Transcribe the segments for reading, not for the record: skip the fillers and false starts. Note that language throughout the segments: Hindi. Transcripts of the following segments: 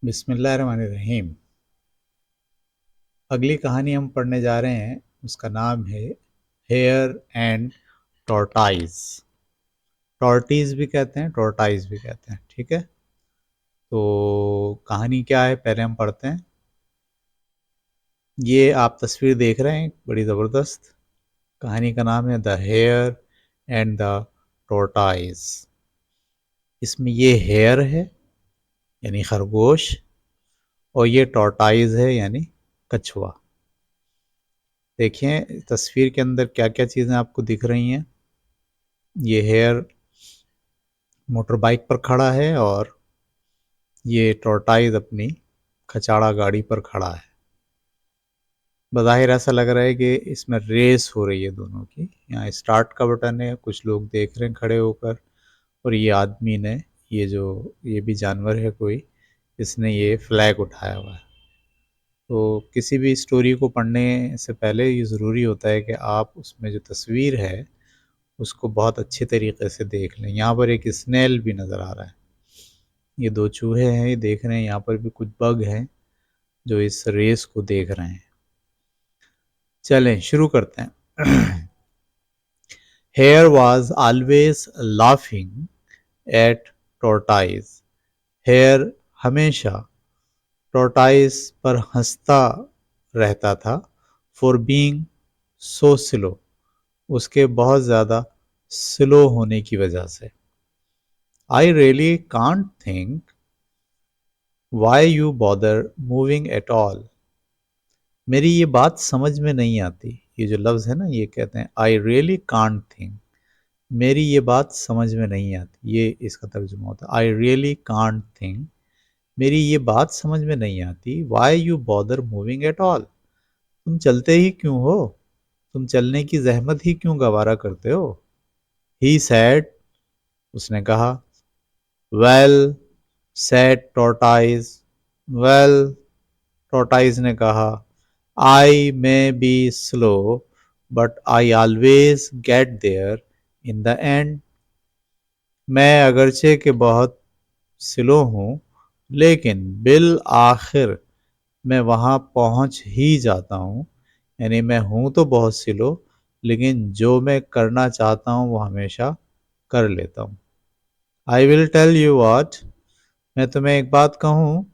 बिस्मिल्लाहिर्रहमानिर्रहीम। अगली कहानी हम पढ़ने जा रहे हैं, उसका नाम है हेयर एंड टॉर्टाइज। टॉर्टीज भी कहते हैं, टॉर्टाइज भी कहते हैं, ठीक है। तो कहानी क्या है पहले हम पढ़ते हैं। ये आप तस्वीर देख रहे हैं, बड़ी ज़बरदस्त। कहानी का नाम है the hare and the tortoise. इसमें ये हेयर है यानी खरगोश, और ये टॉर्टाइज है यानी कछुआ। देखिए तस्वीर के अंदर क्या क्या चीज़ें आपको दिख रही हैं। ये हेयर मोटर बाइक पर खड़ा है और ये टॉर्टाइज अपनी खचाड़ा गाड़ी पर खड़ा है। बज़ाहिर ऐसा लग रहा है कि इसमें रेस हो रही है दोनों की। यहाँ स्टार्ट का बटन है, कुछ लोग देख रहे हैं खड़े होकर, और ये आदमी ने, ये भी जानवर है कोई, इसने ये फ्लैग उठाया हुआ है। तो किसी भी स्टोरी को पढ़ने से पहले ये ज़रूरी होता है कि आप उसमें जो तस्वीर है उसको बहुत अच्छे तरीके से देख लें। यहाँ पर एक स्नेल भी नज़र आ रहा है, ये दो चूहे हैं, ये देख रहे हैं। यहाँ पर भी कुछ बग हैं जो इस रेस को देख रहे हैं। चलें शुरू करते हैं। Hare was always laughing at tortoise. Hare हमेशा टॉर्टाइज पर हंसता रहता था। फॉर बीइंग सो स्लो, उसके बहुत ज़्यादा स्लो होने की वजह से। I really can't think why you bother moving at all. मेरी ये बात समझ में नहीं आती। ये जो लफ्ज़ है ना, ये कहते हैं आई रियली कांट थिंक, मेरी ये बात समझ में नहीं आती। ये इसका तर्जुमा होता है, आई रियली कांट थिंक, मेरी ये बात समझ में नहीं आती। Why you bother moving at all, तुम चलते ही क्यों हो, तुम चलने की जहमत ही क्यों गवारा करते हो। ही सैड, उसने कहा। Well said tortoise, well tortoise ने कहा। I may be slow but I always get there in the end. मैं अगरचे के बहुत स्लो हूँ, लेकिन बिल आखिर मैं वहाँ पहुँच ही जाता हूँ। यानी मैं हूँ तो बहुत स्लो, लेकिन जो मैं करना चाहता हूँ वो हमेशा कर लेता हूँ। I will tell you what, मैं तुम्हें एक बात कहूँ।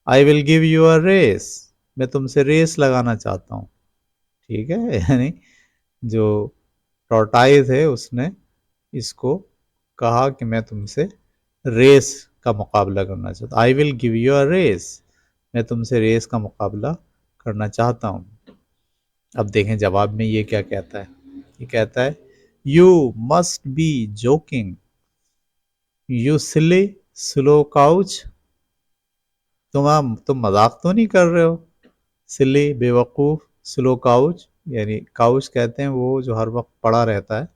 I will give you a race, मैं तुमसे रेस लगाना चाहता हूँ। ठीक है। यानी जो टॉर्टाइज है उसने इसको कहा कि मैं तुमसे रेस का मुकाबला करना चाहता हूँ। I will give you a race, मैं तुमसे रेस का मुकाबला करना चाहता हूँ। अब देखें जवाब में ये क्या कहता है। ये कहता है you must be joking you silly slow couch. तुम मजाक तो नहीं कर रहे हो। सिली बेवकूफ़, स्लो काउच यानी काउच कहते हैं वो जो हर वक्त पड़ा रहता है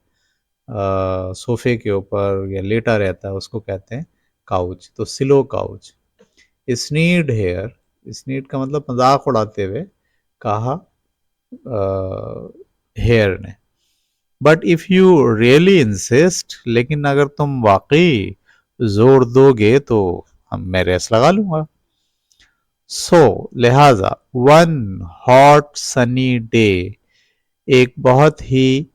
सोफे के ऊपर या लेटा रहता है, उसको कहते हैं काउच। तो स्लो काउच। स्नीड हेयर, स्नीड का मतलब मजाक उड़ाते हुए कहा हेयर ने। But if you really insist, लेकिन अगर तुम वाकई जोर दोगे तो मैं रेस लगा लूंगा। सो लिहाजा वन हॉट सनी डे, एक बहुत ही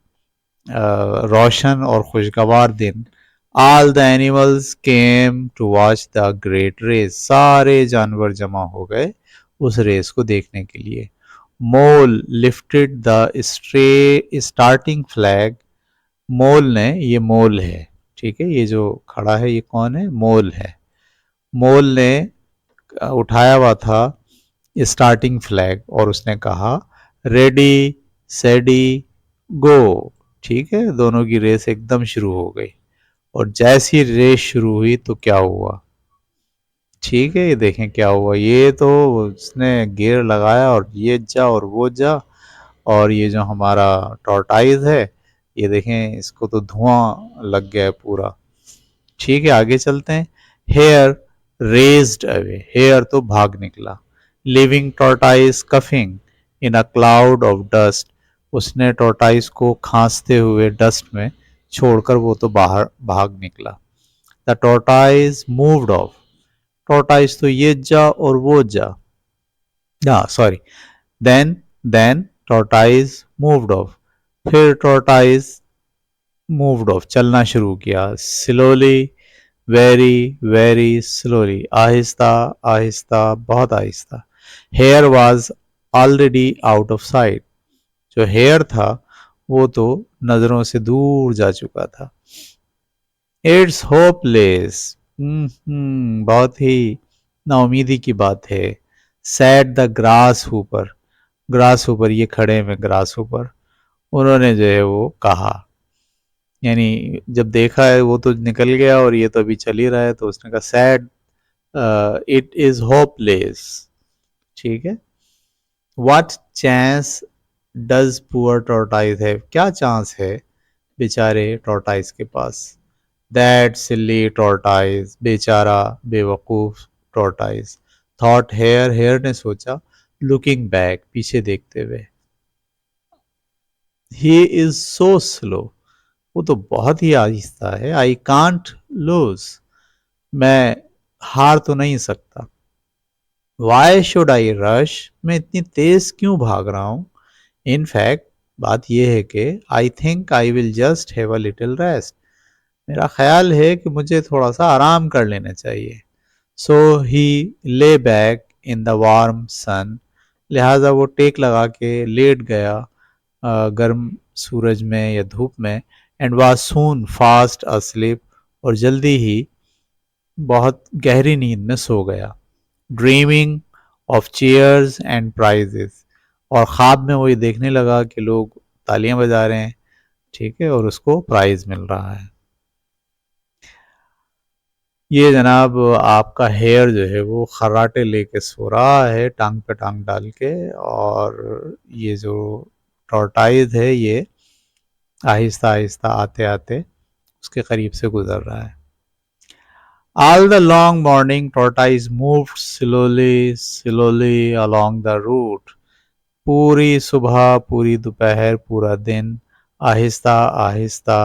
रोशन और खुशगवार दिन। All the animals came to watch the great race, सारे जानवर जमा हो गए उस रेस को देखने के लिए। मोल लिफ्टेड द स्टार्टिंग फ्लैग, मोल ने, ये मोल है, ठीक है, ये जो खड़ा है ये कौन है, मोल है। मोल ने उठाया हुआ था स्टार्टिंग फ्लैग और उसने कहा रेडी सेडी गो। ठीक है, दोनों की रेस एकदम शुरू हो गई। और जैसी रेस शुरू हुई तो क्या हुआ, ठीक है, ये देखें क्या हुआ। ये तो उसने गियर लगाया और ये जा और वो जा, और ये जो हमारा टॉर्टाइज है, ये देखें इसको तो धुआं लग गया है पूरा। ठीक है, आगे चलते हैं। हेयर रेज्ड अवे, हेयर तो भाग निकला। Living tortoise coughing in a cloud of dust, उसने टॉर्टाइज को खांसते हुए डस्ट में छोड़कर वो तो बाहर भाग निकला। The tortoise moved off, tortoise तो ये जा और वो जा, sorry, then tortoise moved off, फिर टॉर्टाइज मूव्ड ऑफ चलना शुरू किया, स्लोली, वेरी वेरी स्लोली, आहिस्ता आहिस्ता, बहुत आहिस्ता। Hare was already out of sight, जो हेयर था वो तो नजरों से दूर जा चुका था। इट्स होपलेस, बहुत ही नाउमीदी की बात है। सैड द ग्रास ऊपर, ग्रास ऊपर, ये खड़े में ग्रास ऊपर, उन्होंने जो है वो कहा, यानी जब देखा है वो तो निकल गया और ये तो अभी चल ही रहा है, तो उसने कहा सैड, इट इज होपलेस, ठीक है। What chance does poor tortoise है, क्या चांस है बेचारे टॉर्टाइज के पास। दैट सिली टॉर्टाइज, बेचारा बेवकूफ टॉर्टाइज, थॉट हेयर, हेयर ने सोचा, लुकिंग बैक, पीछे देखते हुए, ही इज सो स्लो, वो तो बहुत ही आहिस्ता है, आई कांट लूज, मैं हार तो नहीं सकता। वाई शुड आई रश, मैं इतनी तेज क्यों भाग रहा हूं। इनफैक्ट बात यह है कि I think I will just have a little rest, मेरा ख्याल है कि मुझे थोड़ा सा आराम कर लेना चाहिए। So he lay back in the warm sun, लिहाजा वो टेक लगा के लेट गया गर्म सूरज में या धूप में। And was soon fast asleep, और जल्दी ही बहुत गहरी नींद में सो गया। Dreaming of cheers and prizes, और ख्वाब में वही देखने लगा कि लोग तालियां बजा रहे हैं, ठीक है, और उसको प्राइज मिल रहा है। ये जनाब आपका हेयर जो है वो खर्राटे लेके सो रहा है, टांग पे टांग डाल के, और ये जो टॉर्टाइज है ये आहिस्ता आहिस्ता आते आते उसके करीब से गुजर रहा है। All the long morning tortoise moved slowly, slowly along the route. पूरी सुबह, पूरी दोपहर, पूरा दिन आहिस्ता आहिस्ता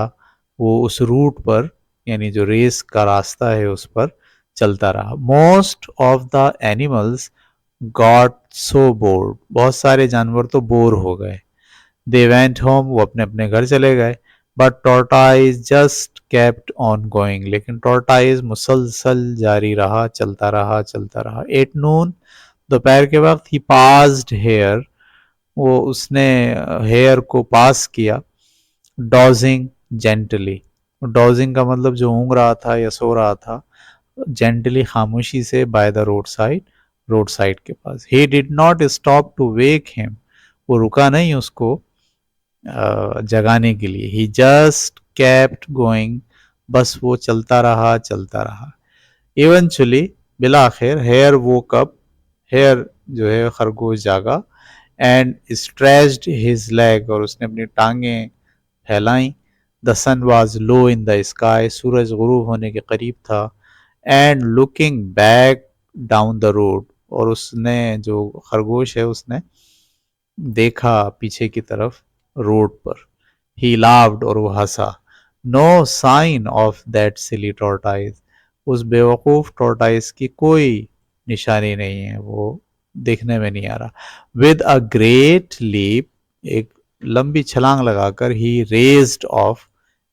वो उस रूट पर, यानी जो रेस का रास्ता है उस पर चलता रहा। Most of the animals got so board, बहुत सारे जानवर तो बोर हो गए। दे वेंट होम, वो अपने अपने घर चले गए। But tortoise just kept on going, लेकिन टॉर्टाइज मुसलसल जारी रहा, चलता रहा चलता रहा। एट नून, दोपहर के वक्त, ही पास्ड हेयर, वो उसने हेयर को पास किया। डॉजिंग जेंटली, डॉजिंग का मतलब जो ऊँग रहा था या सो रहा था, जेंटली खामोशी से, by the road side, road side के पास। He did not stop to wake him, वो रुका नहीं उसको जगाने के लिए। ही जस्ट केप्ट गोइंग, बस वो चलता रहा चलता रहा। इवेंचुअली, बिला आखिर, हेयर वोक अप, हेयर जो है खरगोश जागा। एंड स्ट्रेच्ड हिज लेग, और उसने अपनी टांगें फैलाई। The sun was low in the sky, सूरज गुरूब होने के करीब था। And looking back down the road, और उसने, जो खरगोश है, उसने देखा पीछे की तरफ रोड पर। ही लाव्ड, और वो हंसा। No sign of that silly tortoise, उस बेवकूफ टॉर्टाइज की कोई निशानी नहीं है, वो देखने में नहीं आ रहा। विद अ ग्रेट लीप, एक लंबी छलांग लगाकर, he raced off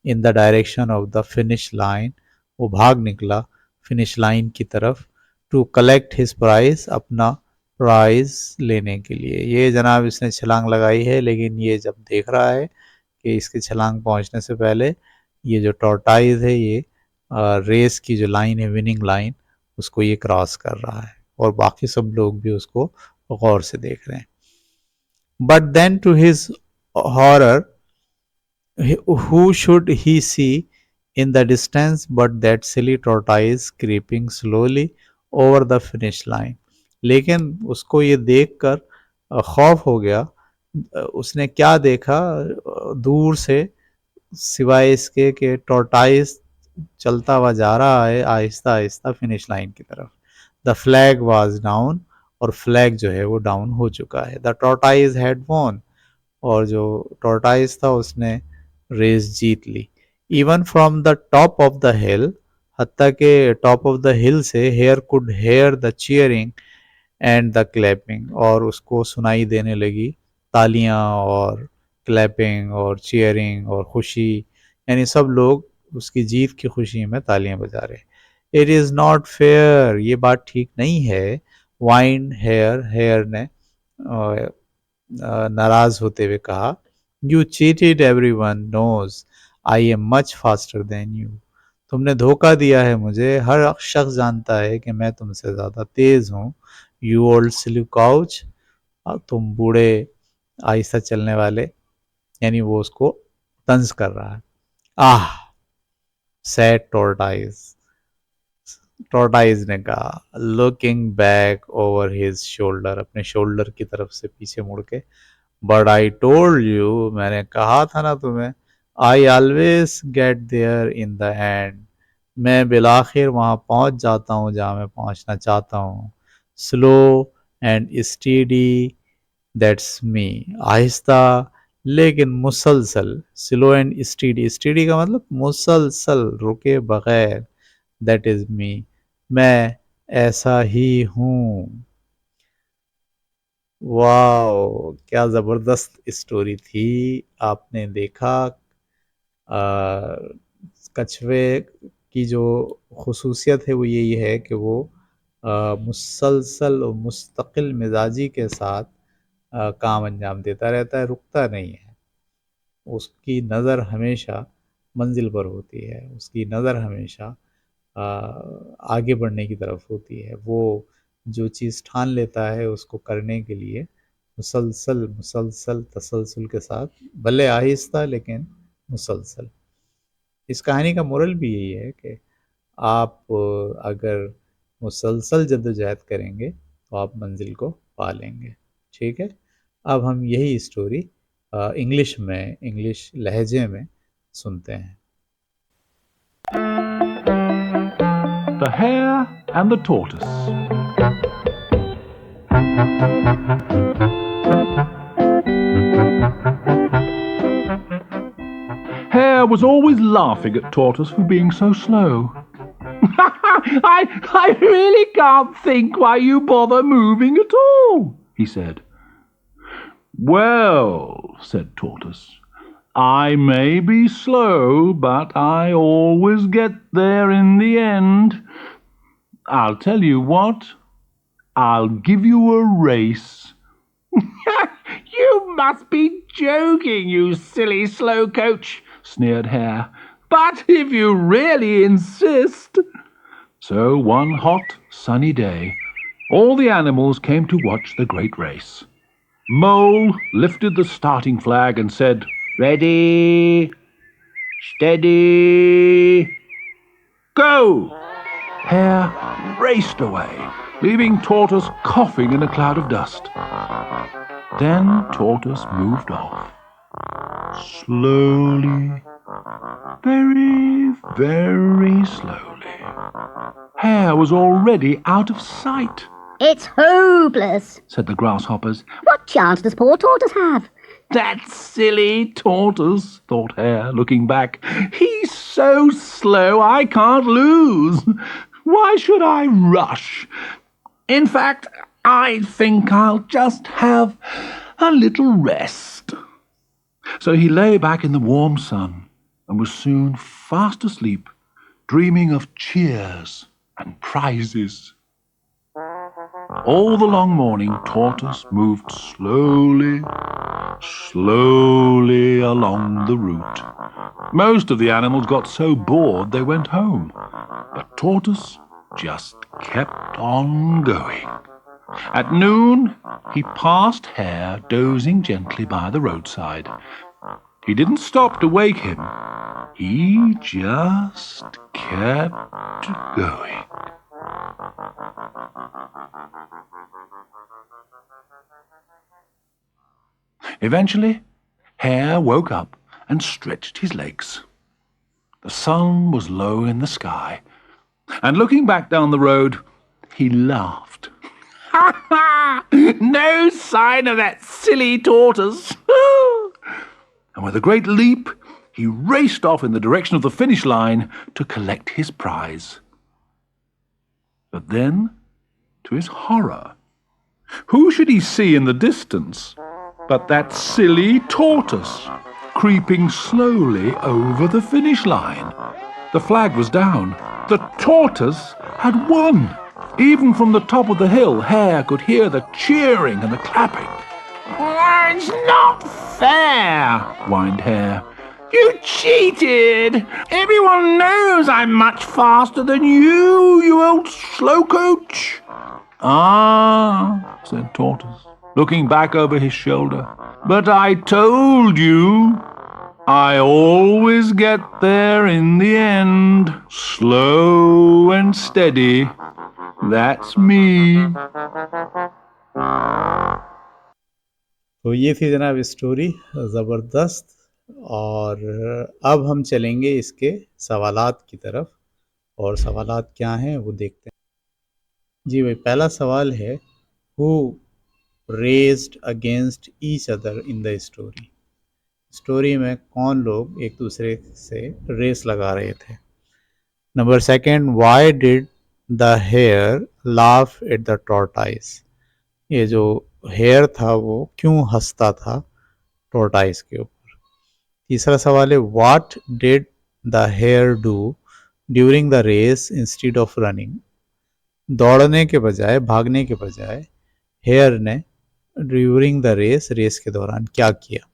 in the direction of the finish line, वो भाग निकला फिनिश लाइन की तरफ। टू कलेक्ट हिज प्राइज, अपना प्राइज लेने के लिए। ये जनाब इसने छलांग लगाई है, लेकिन ये जब देख रहा है कि इसके छलांग पहुंचने से पहले ये जो टॉर्टाइज है ये रेस की जो लाइन है, विनिंग लाइन, उसको ये क्रॉस कर रहा है, और बाकी सब लोग भी उसको गौर से देख रहे हैं। But then to his horror, who should he see in the distance but that silly tortoise creeping slowly over the finish line। लेकिन उसको ये देखकर खौफ हो गया। उसने क्या देखा दूर से, सिवाय इसके कि टॉर्टाइस चलता हुआ जा रहा है आहिस्ता आहिस्ता फिनिश लाइन की तरफ। द फ्लैग वाज डाउन, और फ्लैग जो है वो डाउन हो चुका है। द टॉर्टाइज हैड वॉन, और जो टॉर्टाइज था उसने रेस जीत ली। Even from the top of the hill, हत्ता के टॉप ऑफ द हिल से hare could hear the cheering and the clapping, और उसको सुनाई देने लगी तालियां और क्लैपिंग और चीयरिंग और खुशी, यानी सब लोग उसकी जीत की खुशी में तालियां बजा रहे। इट इज़ नॉट फेयर, ये बात ठीक नहीं है। वाइन हेयर, हेयर ने नाराज होते हुए कहा, you cheated, everyone knows I am much faster than you. तुमने धोखा दिया है मुझे, हर शख्स जानता है कि मैं तुमसे ज़्यादा तेज़ हूँ। यू ओल्ड स्लिप काउच, तुम बूढ़े आहिस्ता चलने वाले, यानी वो उसको तंज कर रहा है। आह, सैड टोर्टाइज, टोर्टाइज ने कहा, looking back over his shoulder, अपने शोल्डर की तरफ से पीछे मुड़ के, बट आई टोल्ड यू, मैंने कहा था ना तुम्हें, I always get there in the end, मैं बिलाखिर वहाँ पहुँच जाता हूँ जहाँ मैं पहुँचना चाहता हूँ। Slow and steady, that's me, आहिस्ता लेकिन मुसलसल, स्लो एंड स्टीडी, स्टीडी का मतलब मुसलसल, रुके बगैर, दैट इज मी, मैं ऐसा ही हूँ। वाह, क्या जबरदस्त स्टोरी थी। आपने देखा कछुए की जो खुसूसियत है वो यही है कि वो मुसलसल और मुस्तकिल मिजाजी के साथ काम अंजाम देता रहता है, रुकता नहीं है। उसकी नज़र हमेशा मंजिल पर होती है, उसकी नज़र हमेशा आगे बढ़ने की तरफ होती है। वो जो चीज़ ठान लेता है उसको करने के लिए मुसलसल मुसलसल तसलसल के साथ, भले आहिस्ता लेकिन मुसलसल। इस कहानी का मोरल भी यही है कि आप अगर मुसलसल जद्दोजहद करेंगे तो आप मंजिल को पा लेंगे। ठीक है, अब हम यही स्टोरी इंग्लिश में, इंग्लिश लहजे में सुनते हैं। The Hare and the Tortoise. Hare was always laughing at Tortoise for being so slow. I really can't think why you bother moving at all, he said. Well, said Tortoise, I may be slow, but I always get there in the end. I'll tell you what, I'll give you a race. You must be joking, you silly slow coach, sneered Hare. But if you really insist. So one hot, sunny day, all the animals came to watch the great race. Mole lifted the starting flag and said, Ready, steady, go! Hare raced away, leaving Tortoise coughing in a cloud of dust. Then Tortoise moved off. Slowly, very, very slowly. Hare was already out of sight. It's hopeless, said the grasshoppers. What chance does poor Tortoise have? That silly Tortoise, thought Hare, looking back. He's so slow I can't lose. Why should I rush? In fact, I think I'll just have a little rest. So he lay back in the warm sun and was soon fast asleep, dreaming of cheers and prizes. All the long morning, Tortoise moved slowly, slowly along the route. Most of the animals got so bored they went home, but Tortoise just kept on going. At noon, he passed Hare dozing gently by the roadside. He didn't stop to wake him. He just kept going. Eventually, Hare woke up and stretched his legs. The sun was low in the sky, and looking back down the road, he laughed. "Ha ha! No sign of that silly Tortoise!" And with a great leap, he raced off in the direction of the finish line to collect his prize. But then, to his horror, who should he see in the distance but that silly tortoise, creeping slowly over the finish line. The flag was down. The tortoise had won. Even from the top of the hill, Hare could hear the cheering and the clapping. "It's not fair," whined Hare. "You cheated! Everyone knows I'm much faster than you old slowcoach." "Ah," said Tortoise, looking back over his shoulder. "But I told you. I always get there in the end. Slow and steady. That's me." तो ये थी जनाब स्टोरी, ज़बरदस्त। और अब हम चलेंगे इसके सवालात की तरफ, और सवालात क्या हैं वो देखते हैं। जी भाई, पहला सवाल है, who raised against each other in the story. Story में कौन लोग एक दूसरे से रेस लगा रहे थे। Number second, why did the hare laugh at the tortoise. ये जो हेयर था वो क्यों हंसता था टॉर्टाइस के ऊपर। तीसरा सवाल है, what did the hare do during the race instead of running. दौड़ने के बजाय, भागने के बजाय हेयर ने ड्यूरिंग द रेस, रेस के दौरान क्या किया।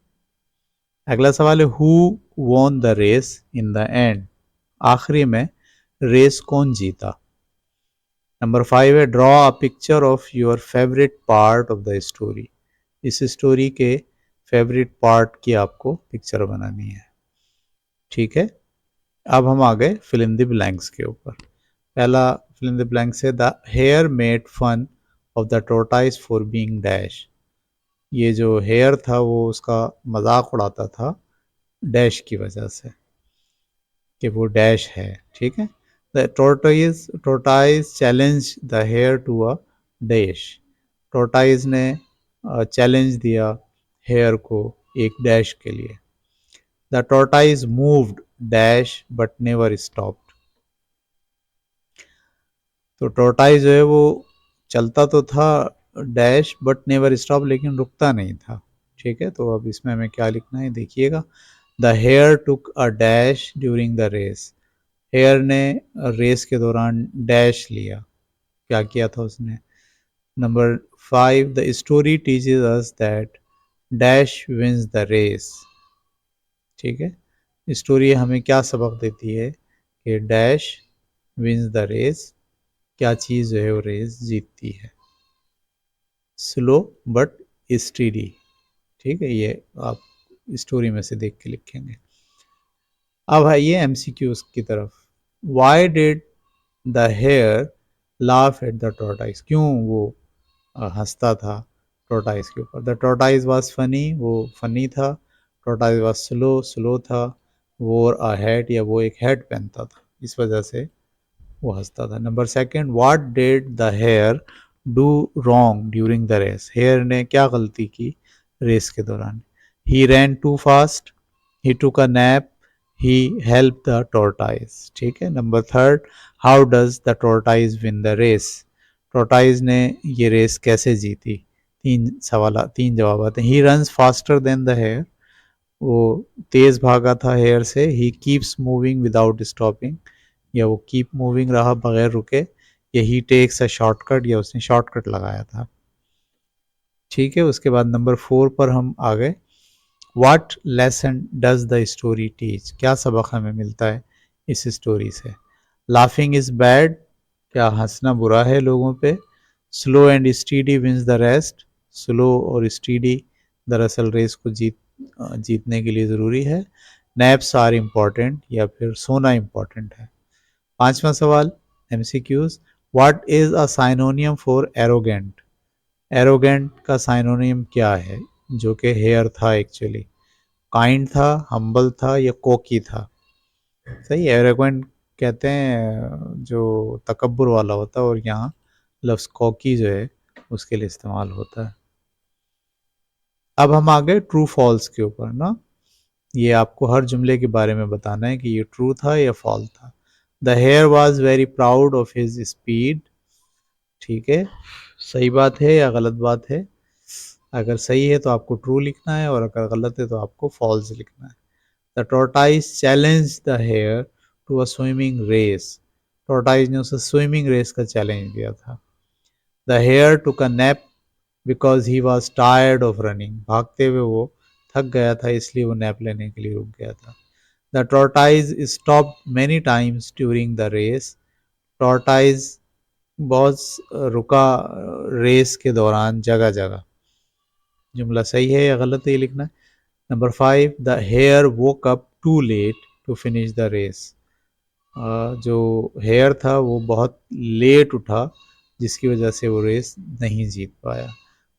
अगला सवाल है, who won the race in the end. आखिरी में रेस कौन जीता। नंबर 5 है, draw a picture of your favourite part of the story. इस स्टोरी के फेवरेट पार्ट की आपको पिक्चर बनानी है। ठीक है, अब हम आ गए फिल इन द ब्लैंक्स के ऊपर। पहला फिल इन द ब्लैंक्स है, the hare made fun of the tortoise for being dash. ये जो हेयर था वो उसका मजाक उड़ाता था डैश की वजह से, कि वो डैश है। ठीक है, the tortoise challenge the hare to a dash. Tortoise ने चैलेंज दिया हेयर को एक डैश के लिए। The tortoise moved dash but never stopped. तो टॉर्टाइस जो है वो चलता तो था डैश बट नेवर स्टॉप, लेकिन रुकता नहीं था। ठीक है, तो अब इसमें हमें क्या लिखना है देखिएगा। The hare took a dash during the race. Hare ने रेस के दौरान डैश लिया। क्या किया था उसने। Number 5, the story teaches us that dash wins the race. ठीक है, स्टोरी हमें क्या सबक देती है कि डैश विंस द रेस, क्या चीज़ जो है वो रेस जीतती है। Slow but steady. ठीक है, ये आप स्टोरी में से देख के लिखेंगे। अब आइए एमसीक्यूज की तरफ। Why did the hare laugh at the tortoise. क्यों वो हंसता था टॉर्टाइस के ऊपर। द टॉर्टाइस वाज फनी, वो फनी था। टॉर्टाइस वाज स्लो, स्लो था। वोर अ हैट, या वो एक हैट पहनता था, इस वजह से वो हंसता था। Number second, what did the hare do wrong during the race. Hare ने क्या गलती की रेस के दौरान। He ran too fast, he took a nap, he help the tortoise. ठीक है। Number third, how does the tortoise win the race. Tortoise ने ये रेस कैसे जीती। तीन जवाब आते हैं। He runs faster than the hare, वो तेज भागा था हेयर से। He keeps moving without stopping, या वो कीप मूविंग रहा बगैर रुके। या ही टेक्स अ शॉर्टकट, या उसने शॉर्टकट लगाया था। ठीक है, उसके बाद नंबर 4 पर हम आ गए। What lesson does the story teach. क्या सबक हमें मिलता है इस स्टोरी से। लाफिंग इज बैड, क्या हंसना बुरा है लोगों पे। Slow and steady wins the race, slow और स्टीडी दरअसल रेस को जीतने के लिए ज़रूरी है। नैप्स आर इम्पॉर्टेंट, या फिर सोना इम्पॉर्टेंट है। पांचवा सवाल MCQs, what is a synonym for arrogant. Arrogant का साइनोनियम क्या है, जो कि हेयर था एक्चुअली। काइंड था, हम्बल था, या कोकी था। सही, एरोगेंट कहते हैं जो तकब्बुर वाला होता है, और यहाँ लफ्ज़ कोकी जो है उसके लिए इस्तेमाल होता है। अब हम आ गए ट्रू फॉल्स के ऊपर ना। ये आपको हर जुमले के बारे में बताना है कि ये ट्रू था या फॉल्स था। The hare was very proud of his speed. ठीक है, सही बात है या गलत बात है? अगर सही है तो आपको ट्रू लिखना है, और अगर गलत है तो आपको फॉल्स लिखना है। The tortoise challenge the hare to a swimming race. Tortoise ने उसे स्विमिंग रेस का चैलेंज दिया था। The hare took a nap because he was tired of running. भागते हुए वो थक गया था, इसलिए वो नैप लेने के लिए रुक गया था। The tortoise stopped many times during the race. Tortoise बहुत रुका रेस के दौरान जगह जगह। जुमला सही है या गलत है ये लिखना है। Number 5, the hare woke up too late to finish the race. जो हेयर था वो बहुत लेट उठा, जिसकी वजह से वो रेस नहीं जीत पाया।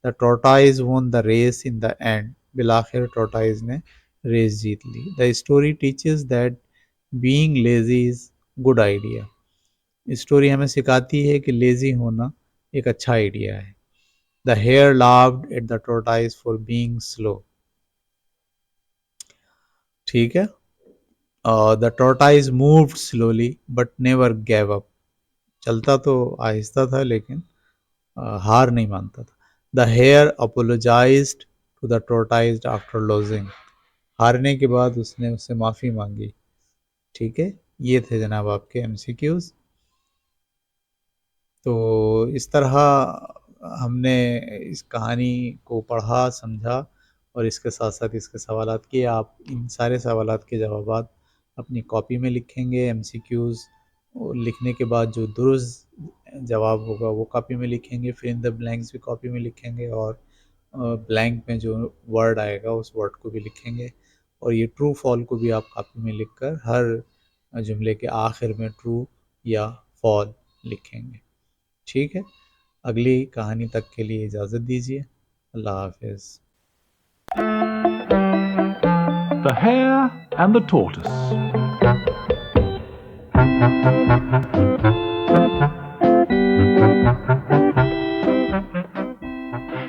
The tortoise won the race in the end. बिलाखिर टॉर्टाइज ने रेस जीत ली। The story teaches that being lazy is good idea. Story हमें सिखाती है कि लेजी होना एक अच्छा आइडिया है। The hare laughed at the tortoise for being slow. ठीक है। The tortoise moved slowly but never gave up. चलता तो आहिस्ता था लेकिन हार नहीं मानता था। The hare apologised to the tortoise after losing. हारने के बाद उसने उससे माफ़ी मांगी। ठीक है, ये थे जनाब आपके एमसीक्यूज। तो इस तरह हमने इस कहानी को पढ़ा, समझा, और इसके साथ साथ इसके सवालात किए। आप इन सारे सवालात के जवाबात अपनी कॉपी में लिखेंगे। एमसीक्यूज लिखने के बाद जो दुरुस्त जवाब होगा वो कॉपी में लिखेंगे, फिर इन द ब्लैंक्स भी कॉपी में लिखेंगे, और ब्लैंक में जो वर्ड आएगा उस वर्ड को भी लिखेंगे। और ये ट्रू फॉल को भी आप कॉपी में लिखकर हर जुमले के आखिर में ट्रू या फॉल लिखेंगे। ठीक है, अगली कहानी तक के लिए इजाज़त दीजिए। अल्लाह हाफिज़। The Hare and the Tortoise.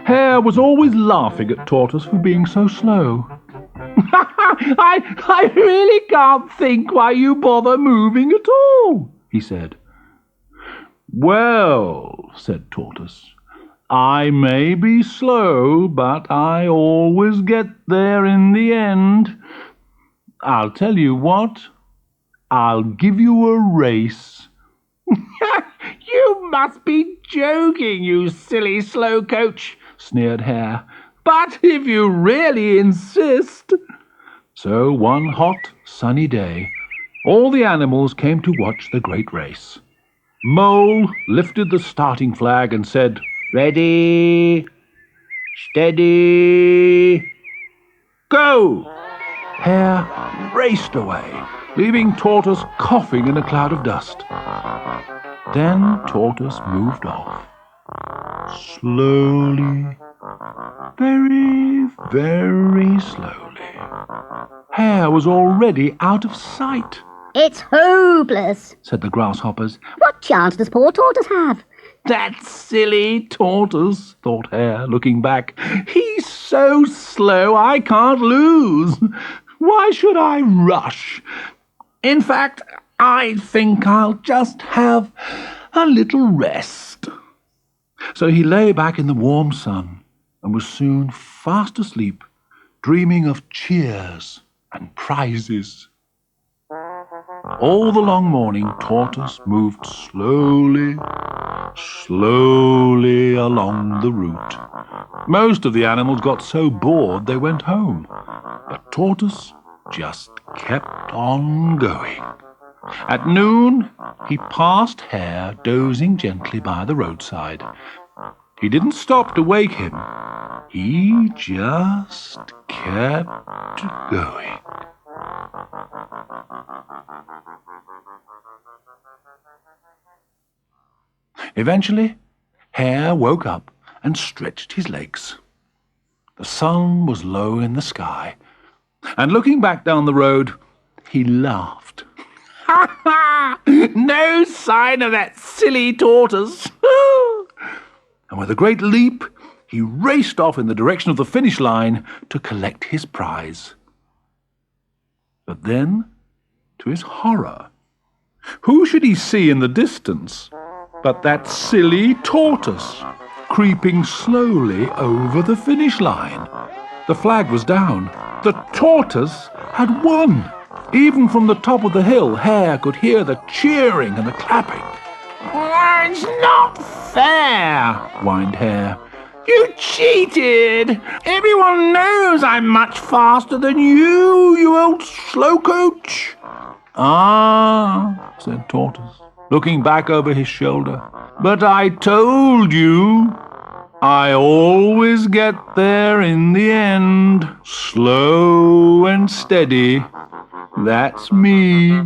Hare was always laughing at Tortoise for being so slow. I really can't think why you bother moving at all, he said. Well, said Tortoise, I may be slow, but I always get there in the end. I'll tell you what, I'll give you a race. You must be joking, you silly slow coach, sneered Hare. But if you really insist. So one hot, sunny day, all the animals came to watch the great race. Mole lifted the starting flag and said, Ready, steady, go! Hare raced away, leaving Tortoise coughing in a cloud of dust. Then Tortoise moved off. Slowly, very, very slowly. Hare was already out of sight. It's hopeless, Said the grasshoppers. What chance does poor Tortoise have? That silly Tortoise, thought Hare, looking back. He's so slow I can't lose. Why should I rush? In fact, I think I'll just have a little rest. So he lay back in the warm sun and was soon fast asleep, dreaming of cheers and prizes. All the long morning, Tortoise moved slowly, slowly along the route. Most of the animals got so bored they went home, but Tortoise just kept on going. At noon, he passed Hare dozing gently by the roadside. He didn't stop to wake him. He just kept going. Eventually, Hare woke up and stretched his legs. The sun was low in the sky, and looking back down the road, he laughed. Ha ha! No sign of that silly Tortoise! And with a great leap, he raced off in the direction of the finish line to collect his prize. But then, to his horror, who should he see in the distance but that silly tortoise, creeping slowly over the finish line. The flag was down. The tortoise had won. Even from the top of the hill, Hare could hear the cheering and the clapping. "It's not fair," whined Hare. "You cheated! Everyone knows I'm much faster than you old slowcoach." "Ah," said Tortoise, looking back over his shoulder, "but I told you. I always get there in the end, slow and steady. That's me."